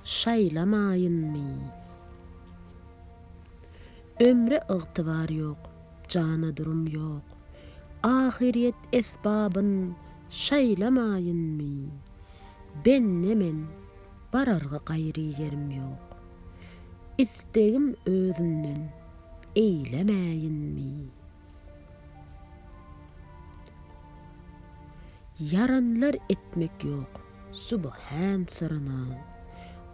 şaýlamaýynmy? Ömre ygtybar ýok, jana durum ýok. Ahiret esbabyn şaýlamaýynmy? Ben nemen bararga gaýry ýerim ýok. İstegim özünden eýlemäýinmi? Yaranlar etmek ýok, subhan sırına.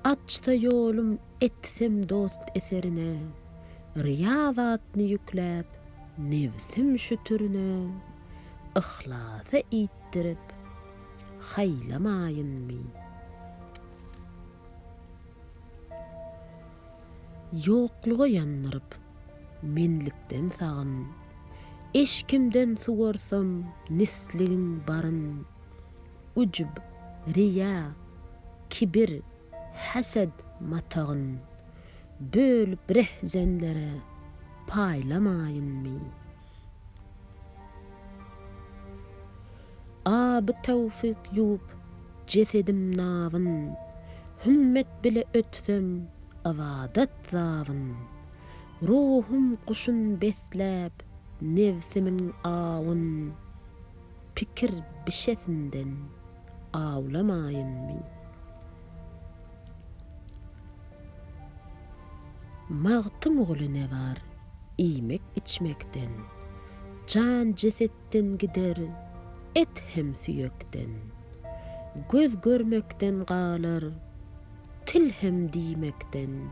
Açsa ýolum etsem dost eserine. Riyazatny ýükläp, nefsim şütürine. Ihlasy ýitdirip, haýlamaýynmy? Ýokluga ýannyryp, menlikden sagyn. Eşkimden suwarsam, nisligiň baryn. Ujub, riya, kibir, hasad matagyn. Bölüp rehzenlere paýlamaýynmy? Aby tawfik ýup, jesedim nawyn. Hümmet bile ötsem, awadat zawyn. Ruhum kuşun besläp, nefsimiň awyn. Pikir bişesinden awlamaýynmy? Magtym oly ne var, iýmek içmekden. Can jesetden gider, et hem süýekden. Göz görmekden galar, til hem diýmekden.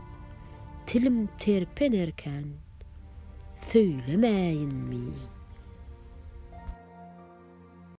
Tilim terpenerken, söylemäýinmi?